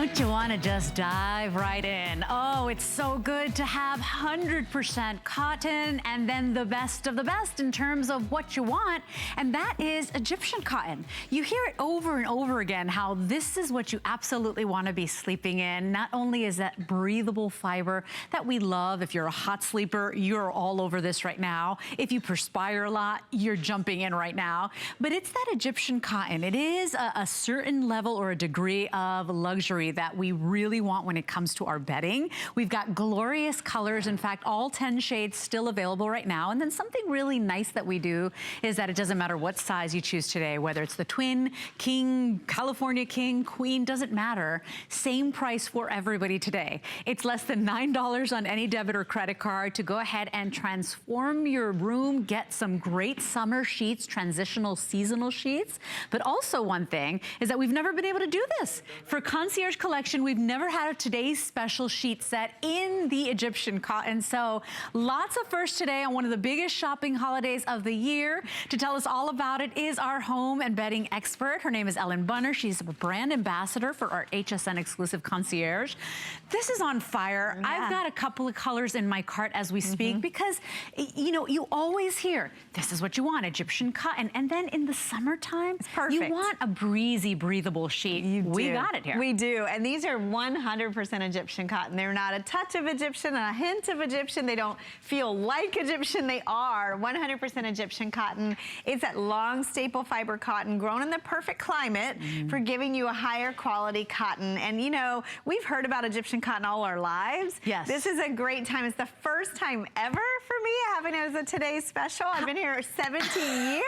Don't you want to just dive right in? Oh, it's so good to have 100% cotton and then the best of the best in terms of what you want, and that is Egyptian cotton. You hear it over and over again how this is what you absolutely want to be sleeping in. Not only is that breathable fiber that we love. If you're a hot sleeper, you're all over this right now. If you perspire a lot, you're jumping in right now. But it's that Egyptian cotton. It is a certain level or a degree of luxury that we really want when it comes to our bedding. We've got glorious colors. In fact, all 10 shades still available right now. And then something really nice that we do is that it doesn't matter what size you choose today, whether it's the twin, king, California king, queen, doesn't matter. Same price for everybody today. It's less than $9 on any debit or credit card to go ahead and transform your room, get some great summer sheets, transitional seasonal sheets. But also one thing is that we've never been able to do this. For Concierge Collection, we've never had a today's special sheet set in the Egyptian cotton. So lots of firsts today on one of the biggest shopping holidays of the year. To tell us all about it is our home and bedding expert. Her name is Ellen Bunner. She's a brand ambassador for our HSN exclusive Concierge. This is on fire. Yeah. I've got a couple of colors in my cart as we speak because, you know, you always hear, this is what you want, Egyptian cotton. And then in the summertime, you want a breezy, breathable sheet. We got it here. We do. And these are 100% Egyptian cotton. They're not a touch of Egyptian, a hint of Egyptian. They don't feel like Egyptian. They are 100% Egyptian cotton. It's that long staple fiber cotton grown in the perfect climate for giving you a higher quality cotton. And you know, we've heard about Egyptian cotton all our lives. Yes. This is a great time. It's the first time ever for me having it as a today's special. I've been here 17 years.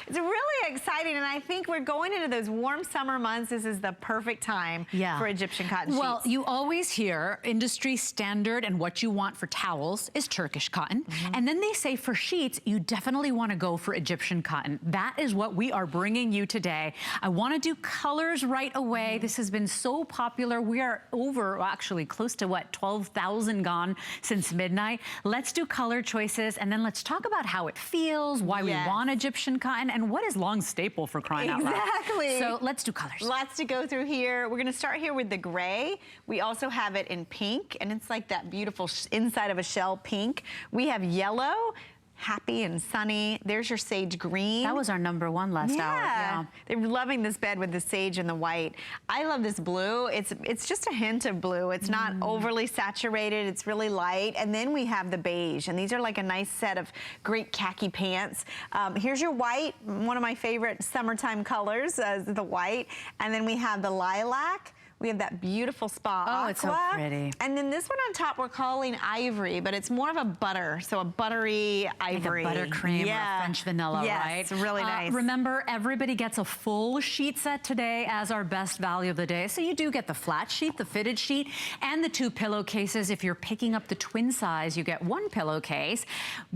It's really exciting. And I think we're going into those warm summer months. This is the perfect time for Egyptian cotton sheets. Well, you always hear industry standard and what you want for towels is Turkish cotton. And then they say for sheets, you definitely want to go for Egyptian cotton. That is what we are bringing you today. I want to do colors right away. This has been so popular. We are over, actually close to what, 12,000 gone since midnight. Let's do color choices and then let's talk about how it feels, why we want Egyptian cotton, and what is long staple for crying out loud. Exactly. So let's do colors. Lots to go through here. We're going to start here with the gray. We also have it in pink, and it's like that beautiful inside of a shell pink. We have yellow. Happy and sunny. There's your sage green. That was our #1 last hour. Yeah. They're loving this bed with the sage and the white. I love this blue. It's just a hint of blue. It's not overly saturated. It's really light. And then we have the beige. And these are like a nice set of great khaki pants. Here's your white, one of my favorite summertime colors, the white. And then we have the lilac. We have that beautiful spa aqua. Oh, it's so pretty. And then this one on top we're calling ivory, but it's more of a butter, so a buttery ivory. Like a buttercream or a French vanilla, right? Yes, really nice. Remember, everybody gets a full sheet set today as our best value of the day. So you do get the flat sheet, the fitted sheet, and the 2 pillowcases. If you're picking up the twin size, you get 1 pillowcase.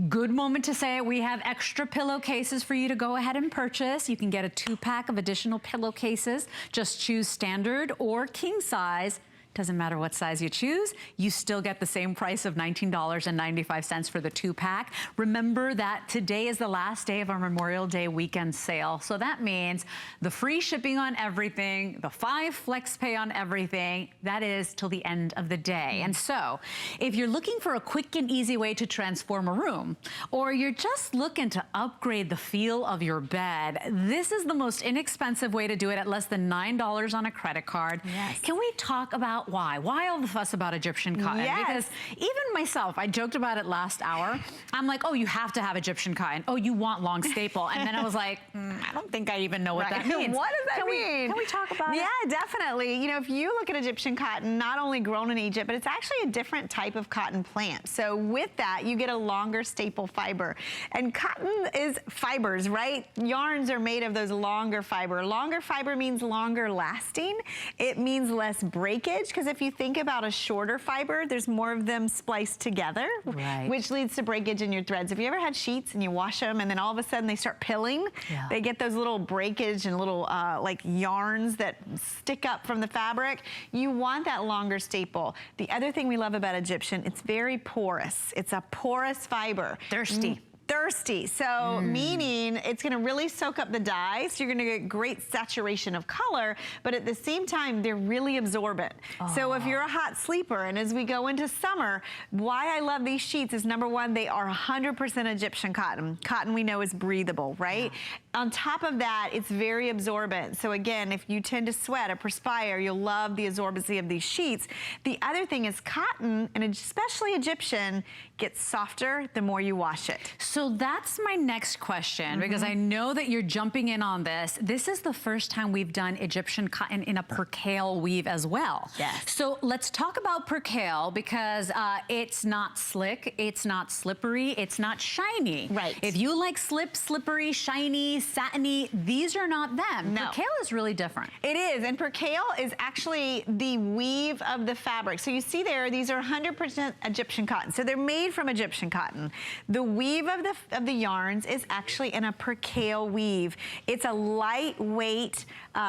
Good moment to say we have extra pillowcases for you to go ahead and purchase. You can get a 2-pack of additional pillowcases. Just choose standard or king size. Doesn't matter what size you choose, you still get the same price of $19.95 for the 2-pack. Remember that today is the last day of our Memorial Day weekend sale. So that means the free shipping on everything, the 5 flex pay on everything, that is till the end of the day. And so if you're looking for a quick and easy way to transform a room, or you're just looking to upgrade the feel of your bed, this is the most inexpensive way to do it at less than $9 on a credit card. Yes. Can we talk about why? Why all the fuss about Egyptian cotton? Yes. Because even myself, I joked about it last hour. I'm like, oh, you have to have Egyptian cotton. Oh, you want long staple. And then I was like, I don't think I even know what that means. What does that mean? Can we talk about it? Yeah, definitely. You know, if you look at Egyptian cotton, not only grown in Egypt, but it's actually a different type of cotton plant. So with that, you get a longer staple fiber. And cotton is fibers, right? Yarns are made of those longer fiber. Longer fiber means longer lasting. It means less breakage. Because if you think about a shorter fiber, there's more of them spliced together, which leads to breakage in your threads. Have you ever had sheets and you wash them and then all of a sudden they start pilling? Yeah. They get those little breakage and little like yarns that stick up from the fabric. You want that longer staple. The other thing we love about Egyptian, it's very porous. It's a porous fiber. Thirsty. thirsty. So meaning it's gonna really soak up the dye, so you're gonna get great saturation of color, but at the same time, they're really absorbent. So if you're a hot sleeper, and as we go into summer, why I love these sheets is number one, they are 100% Egyptian cotton. Cotton we know is breathable, right? On top of that, it's very absorbent. So again, if you tend to sweat or perspire, you'll love the absorbency of these sheets. The other thing is cotton, and especially Egyptian, gets softer the more you wash it. So that's my next question, because I know that you're jumping in on this. This is the first time we've done Egyptian cotton in a percale weave as well. Yes. So let's talk about percale, because it's not slick, it's not slippery, it's not shiny. Right. If you like slippery, shiny, satiny, these are not them. No. Percale is really different. It is, and percale is actually the weave of the fabric. So you see there, these are 100% Egyptian cotton. So they're made from Egyptian cotton. The weave of the yarns is actually in a percale weave. It's a lightweight,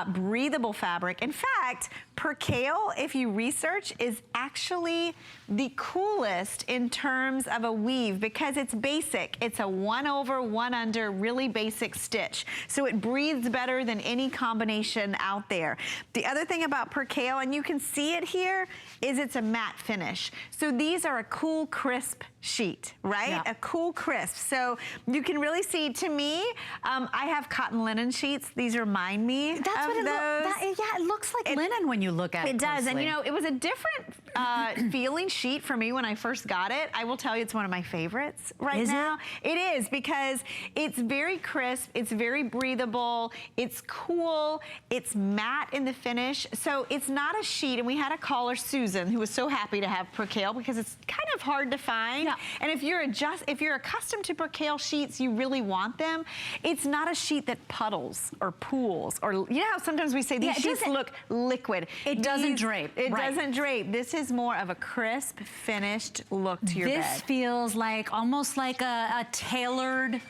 breathable fabric. In fact, percale, if you research, is actually the coolest in terms of a weave because it's basic. It's a 1 over, 1 under, really basic stitch. So it breathes better than any combination out there. The other thing about percale, and you can see it here, is it's a matte finish. So these are a cool, crisp sheet, right? Yeah. A cool crisp. So you can really see, to me, I have cotton linen sheets. These remind me That's of what it those. yeah, it looks like linen when you look at it. It does, and closely. you know, it was a different feeling sheet for me when I first got it. I will tell you, it's one of my favorites right now. It is, because it's very crisp, it's very breathable, it's cool, it's matte in the finish. So it's not a sheet, and we had a caller, Susan, who was so happy to have percale because it's kind of hard to find. Yeah. And if you're accustomed to percale sheets, you really want them. It's not a sheet that puddles or pools, or you know how sometimes we say these sheets look liquid. It doesn't drape. It doesn't drape. This is more of a crisp, finished look to your bed. This feels like almost like a tailored,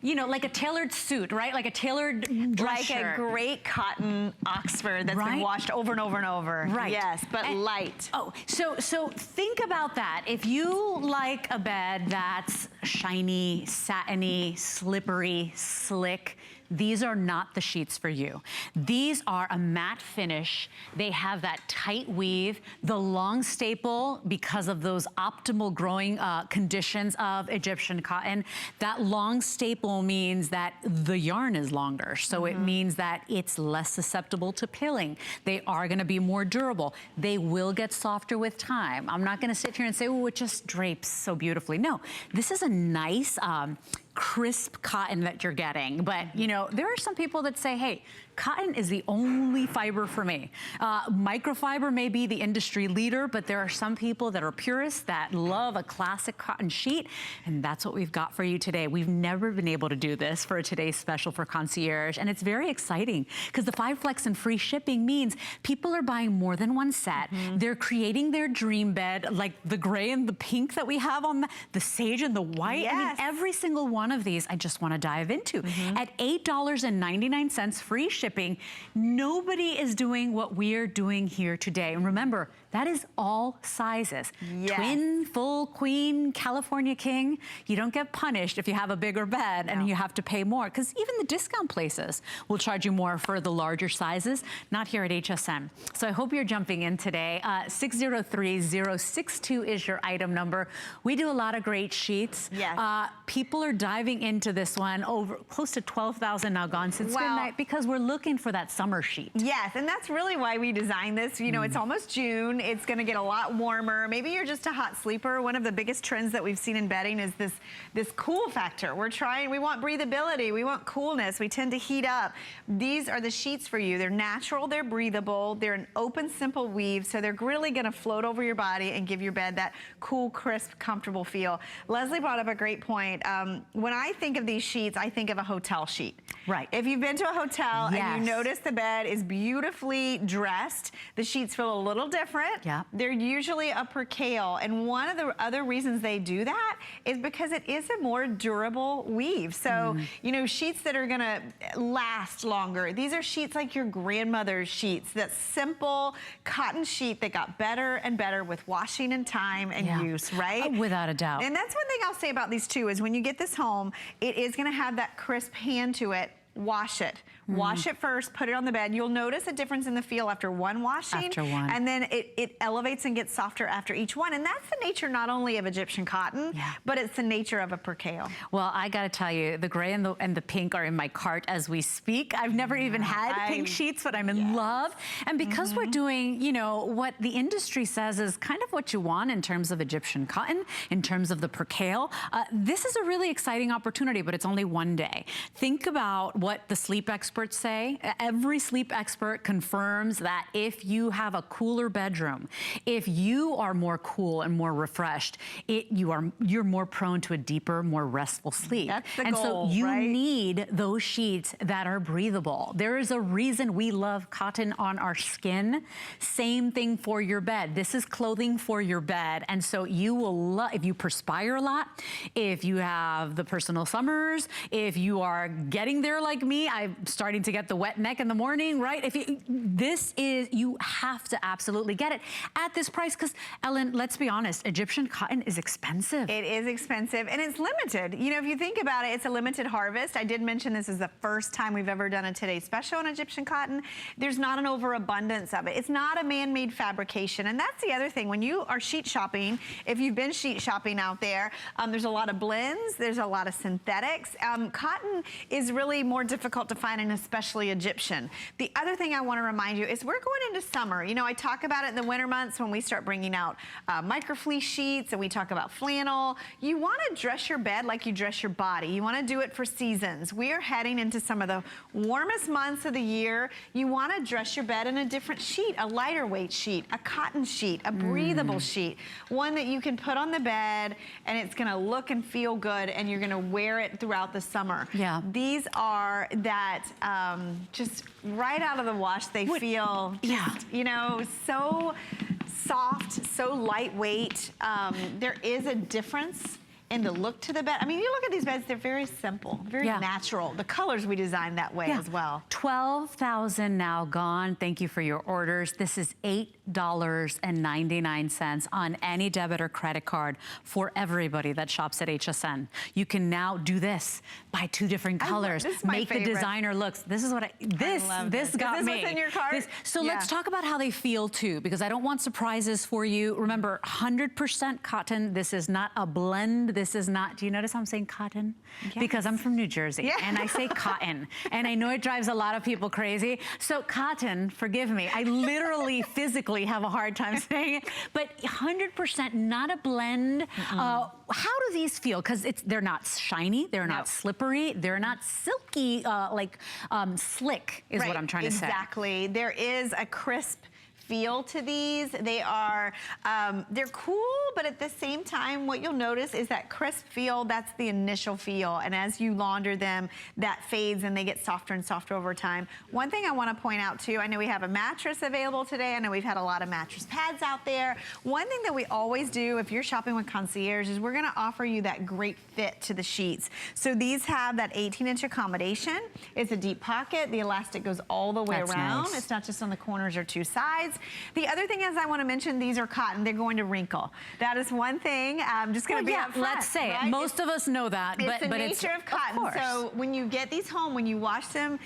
you know, like a tailored suit, right? Like a tailored dress shirt. A great cotton Oxford that's been washed over and over and over. Right. Yes, but light. Oh, so think about that. If you like a bed that's shiny, satiny, slippery, slick, these are not the sheets for you. These are a matte finish. They have that tight weave, the long staple, because of those optimal growing conditions of Egyptian cotton. That long staple means that the yarn is longer. So it means that it's less susceptible to pilling. They are gonna be more durable. They will get softer with time. I'm not gonna sit here and say, oh, it just drapes so beautifully. No, this is a nice, crisp cotton that you're getting. But you know, there are some people that say, hey, cotton is the only fiber for me. Microfiber may be the industry leader, but there are some people that are purists that love a classic cotton sheet, and that's what we've got for you today. We've never been able to do this for today's special for Concierge, and it's very exciting because the 5 flex and free shipping means people are buying more than one set. They're creating their dream bed, like the gray and the pink that we have on the sage and the white. I mean, every single one of these I just want to dive into. At $8.99 free shipping, nobody is doing what we're doing here today. And remember, that is all sizes. Twin, full, queen, California king. You don't get punished if you have a bigger bed and you have to pay more, because even the discount places will charge you more for the larger sizes, not here at HSN. So I hope you're jumping in today. 603062 is your item number. We do a lot of great sheets. People are diving into this one, over close to 12,000 now gone since midnight, because we're looking for that summer sheet. Yes, and that's really why we designed this. You know, it's almost June. It's going to get a lot warmer. Maybe you're just a hot sleeper. One of the biggest trends that we've seen in bedding is this cool factor. We want breathability. We want coolness. We tend to heat up. These are the sheets for you. They're natural. They're breathable. They're an open, simple weave. So they're really going to float over your body and give your bed that cool, crisp, comfortable feel. Leslie brought up a great point. When I think of these sheets, I think of a hotel sheet. Right. If you've been to a hotel and Yes. you notice the bed is beautifully dressed. The sheets feel a little different. Yeah. They're usually a percale, and one of the other reasons they do that is because it is a more durable weave. So, you know, sheets that are gonna last longer. These are sheets like your grandmother's sheets, that simple cotton sheet that got better and better with washing and time and use, right? Without a doubt. And that's one thing I'll say about these too, is when you get this home, it is gonna have that crisp hand to it. Wash it. Wash it first, put it on the bed. You'll notice a difference in the feel after one washing. After one. And then it elevates and gets softer after each one. And that's the nature not only of Egyptian cotton, but it's the nature of a percale. Well, I gotta tell you, the gray and the pink are in my cart as we speak. I've never even had pink sheets, but I'm in love. And because we're doing, you know, what the industry says is kind of what you want in terms of Egyptian cotton, in terms of the percale, this is a really exciting opportunity, but it's only one day. Think about what the sleep experts say. Every sleep expert confirms that if you have a cooler bedroom, if you are more cool and more refreshed, you're more prone to a deeper, more restful sleep. That's the and goal, so you right? need those sheets that are breathable. There is a reason we love cotton on our skin. Same thing for your bed. This is clothing for your bed. And so you will love, if you perspire a lot, if you have the personal summers, if you are getting there like me, I'm starting to get the wet neck in the morning, right? You have to absolutely get it at this price, because Ellen, let's be honest, Egyptian cotton is expensive. It is expensive and it's limited. You know, if you think about it, it's a limited harvest. I did mention this is the first time we've ever done a Today Special on Egyptian cotton. There's not an overabundance of it. It's not a man-made fabrication. And that's the other thing. When you are sheet shopping, if you've been sheet shopping out there, there's a lot of blends, there's a lot of synthetics. Cotton is really more difficult to find, and especially Egyptian. The other thing I want to remind you is we're going into summer. You know, I talk about it in the winter months when we start bringing out microfleece sheets and we talk about flannel. You want to dress your bed like you dress your body. You want to do it for seasons. We are heading into some of the warmest months of the year. You want to dress your bed in a different sheet, a lighter weight sheet, a cotton sheet, a breathable sheet, one that you can put on the bed and it's going to look and feel good, and you're going to wear it throughout the summer. Yeah. These are that just right out of the wash, they feel just, you know, so soft, so lightweight. There is a difference in the look to the bed. I mean, you look at these beds, they're very simple, very natural. The colors we designed that way as well. 12,000 now gone. Thank you for your orders. This is $8.99 on any debit or credit card for everybody that shops at HSN. You can now do this, buy 2 different colors, make the designer looks. This is what this got me. Is this what's in your cart? So let's talk about how they feel too, because I don't want surprises for you. Remember, 100% cotton. This is not a blend. This is not, do you notice how I'm saying cotton? Yes. Because I'm from New Jersey and I say cotton. And I know it drives a lot of people crazy. So cotton, forgive me, I literally physically have a hard time saying it, but 100% not a blend. How do these feel? Because they're not shiny, they're not slippery, they're not silky, slick is what I'm trying to say. Exactly. There is a crisp feel to these. They are, they're cool, but at the same time, what you'll notice is that crisp feel, that's the initial feel. And as you launder them, that fades and they get softer and softer over time. One thing I want to point out too, I know we have a mattress available today. I know we've had a lot of mattress pads out there. One thing that we always do if you're shopping with Concierge is we're going to offer you that great fit to the sheets. So these have that 18-inch accommodation. It's a deep pocket. The elastic goes all the way around. Nice. It's not just on the corners or 2 sides. The other thing is I want to mention these are cotton. They're going to wrinkle. That is one thing. I'm just going to be upfront. Let's say it. Most of us know that, but the nature of cotton. So when you get these home, when you wash them,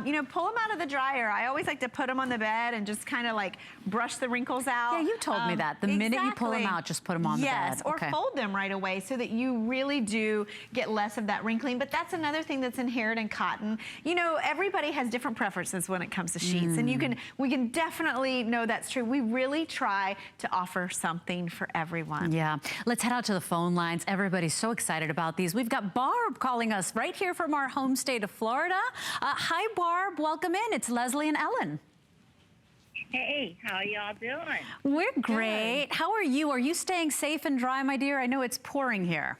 you know, pull them out of the dryer. I always like to put them on the bed and just kind of like brush the wrinkles out. Yeah, you told me that. The minute you pull them out, just put them on the bed. Yes, or fold them right away so that you really do get less of that wrinkling. But that's another thing that's inherent in cotton. You know, everybody has different preferences when it comes to sheets, and we can definitely know that's true. We really try to offer something for everyone. Yeah. Let's head out to the phone lines. Everybody's so excited about these. We've got Barb calling us right here from our home state of Florida. Hi, Barb. Welcome in. It's Leslie and Ellen. Hey, how are y'all doing? We're great. Good. How are you? Are you staying safe and dry, my dear? I know it's pouring here.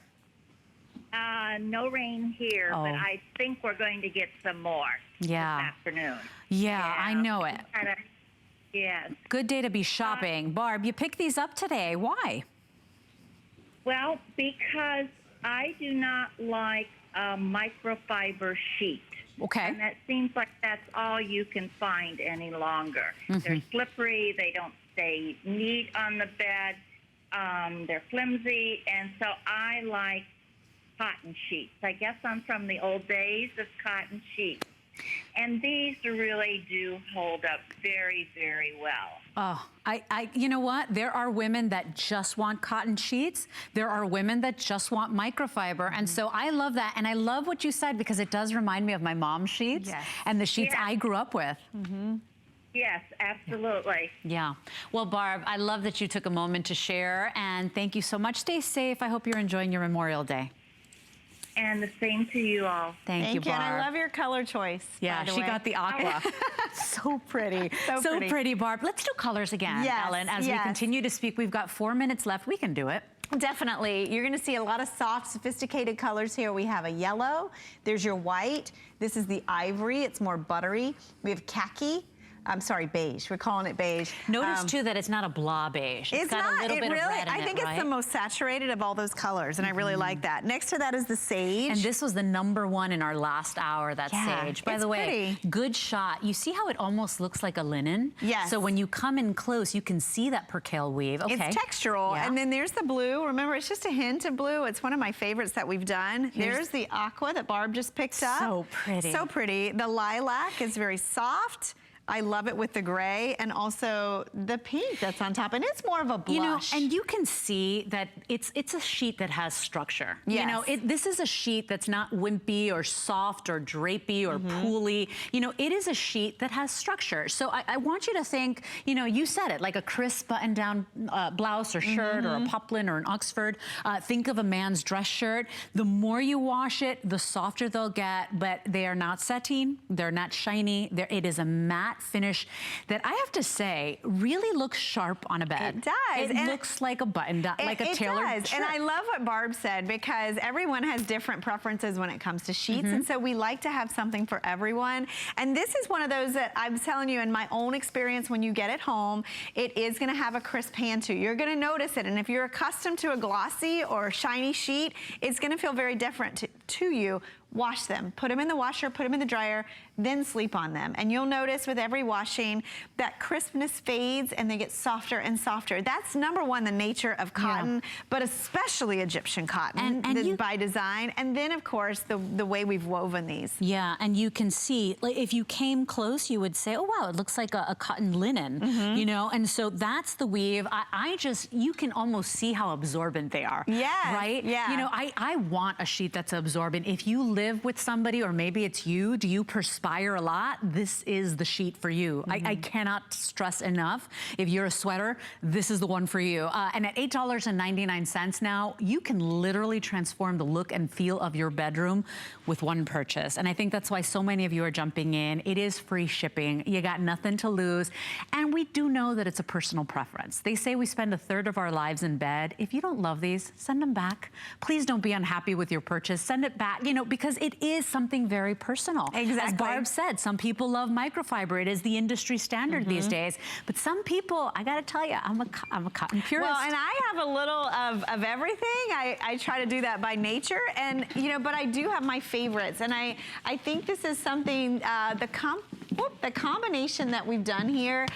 No rain here, but I think we're going to get some more this afternoon. Yeah, I know it. Yes. Good day to be shopping. Barb, you picked these up today. Why? Well, because I do not like a microfiber sheet. Okay. And that seems like that's all you can find any longer. They're slippery. They don't stay neat on the bed. They're flimsy. And so I like cotton sheets. I guess I'm from the old days of cotton sheets. And these really do hold up very, very well. Oh, you know what? There are women that just want cotton sheets. There are women that just want microfiber. And so I love that. And I love what you said because it does remind me of my mom's sheets and the sheets I grew up with. Yes, absolutely. Yeah. Well, Barb, I love that you took a moment to share. And thank you so much. Stay safe. I hope you're enjoying your Memorial Day. And the same to you all. Thank you, Barb. And I love your color choice. Yeah, she got the aqua. So pretty. So pretty, Barb. Let's do colors again, Ellen. As we continue to speak, we've got 4 minutes left. We can do it. Definitely. You're going to see a lot of soft, sophisticated colors here. We have a yellow. There's your white. This is the ivory. It's more buttery. We have khaki. I'm sorry, beige. We're calling it beige. Notice too that it's not a blah beige. It's got a little bit of red in I think it's the most saturated of all those colors, and I really like that. Next to that is the sage. And this was the #1 in our last hour, that sage. By the way, good shot. You see how it almost looks like a linen? Yes. So when you come in close, you can see that percale weave. Okay. It's textural. And then there's the blue. Remember, it's just a hint of blue. It's one of my favorites that we've done. There's the aqua that Barb just picked up. So pretty. So pretty. The lilac is very soft. I love it with the gray and also the pink that's on top. And it's more of a blush. You know, and you can see that it's a sheet that has structure. Yes. You know, this is a sheet that's not wimpy or soft or drapey or pooly. You know, it is a sheet that has structure. So I want you to think, you know, you said it, like a crisp button-down blouse or shirt or a poplin or an Oxford. Think of a man's dress shirt. The more you wash it, the softer they'll get, but they are not sateen. They're not shiny. It is a matte finish that I have to say really looks sharp on a bed. It does. It looks like a button, like a tailored shirt. And I love what Barb said because everyone has different preferences when it comes to sheets. And so we like to have something for everyone. And this is one of those that I'm telling you in my own experience, when you get it home, it is going to have a crisp hand to. You're going to notice it. And if you're accustomed to a glossy or shiny sheet, it's going to feel very different to you. Wash them, put them in the washer, put them in the dryer, then sleep on them. And you'll notice with every washing that crispness fades and they get softer and softer. That's #1, the nature of cotton, but especially Egyptian cotton by design. And then of course, the way we've woven these. Yeah, and you can see, like, if you came close, you would say, oh wow, it looks like a cotton linen, you know? And so that's the weave. You can almost see how absorbent they are. Yeah. Right? Yeah. You know, I want a sheet that's absorbent. If you live with somebody, or maybe it's you, do you perspire a lot? This is the sheet for you. I cannot stress enough. If you're a sweater, this is the one for you. And at $8.99 now, you can literally transform the look and feel of your bedroom with one purchase. And I think that's why so many of you are jumping in. It is free shipping. You got nothing to lose. And we do know that it's a personal preference. They say we spend 1/3 of our lives in bed. If you don't love these, send them back. Please don't be unhappy with your purchase. Send it back, you know, because it is something very personal. Exactly. As Barb said, some people love microfiber. It is the industry standard these days. But some people, I gotta tell you, I'm a cotton purist. Well, and I have a little of everything. I try to do that by nature. And, you know, but I do have my favorites. And I think this is something, the combination that we've done here,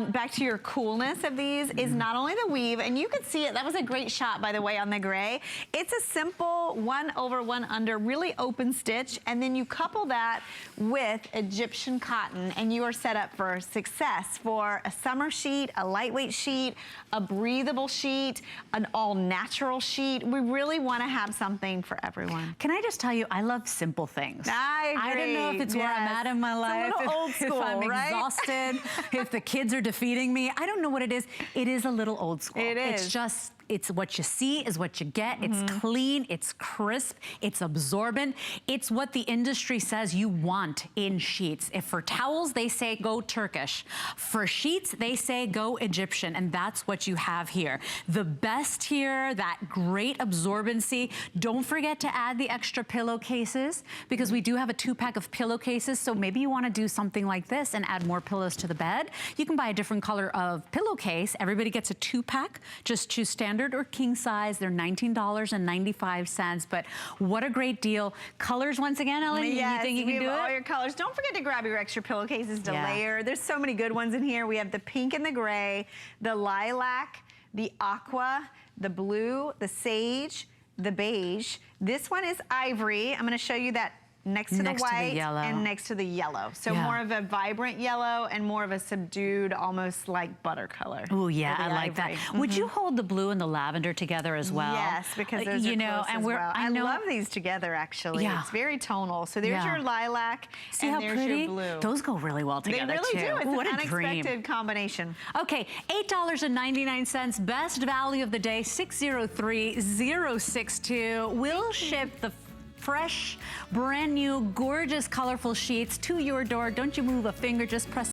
back to your coolness of these, is not only the weave, and you could see it, that was a great shot, by the way, on the gray. It's a simple 1 over 1 under, really open stitch, and then you couple that with Egyptian cotton, and you are set up for success for a summer sheet, a lightweight sheet, a breathable sheet, an all-natural sheet. We really want to have something for everyone. Can I just tell you, I love simple things. I agree. I don't know if it's where I'm at in my life, it's a little old school, if I'm exhausted, if the kids are defeating me. I don't know what it is. It is a little old school. It is. It's just It's what you see is what you get. It's clean, it's crisp, it's absorbent. It's what the industry says you want in sheets. If for towels, they say go Turkish. For sheets, they say go Egyptian, and that's what you have here. The best here, that great absorbency. Don't forget to add the extra pillowcases, because we do have a 2-pack of pillowcases, so maybe you want to do something like this and add more pillows to the bed. You can buy a different color of pillowcase. Everybody gets a 2-pack. Just choose standard or king size. They're $19.95, but what a great deal. Colors once again, Ellen, yes, you think you can do it? all your colors. Don't forget to grab your extra pillowcases to Yeah. layer. There's so many good ones in here. We have the pink and the gray, the lilac, the aqua, the blue, the sage, the beige. This one is ivory. I'm going to show you that next to the white yellow. and next to the yellow. So Yeah. more of a vibrant yellow and more of a subdued, almost like butter color. Oh yeah, for I the like ivory. that. Would you hold the blue and the lavender together as well? Yes, because those are close and as we're, well. I love these together, actually. Yeah. It's very tonal. So there's Yeah. your lilac, See and how there's pretty? your blue. Those go really well They together really too. do. It's What an a dream. unexpected combination. Okay, $8.99, best value of the day, 603-062. We'll ship the fresh, brand new, gorgeous, colorful sheets to your door. Don't you move a finger, just press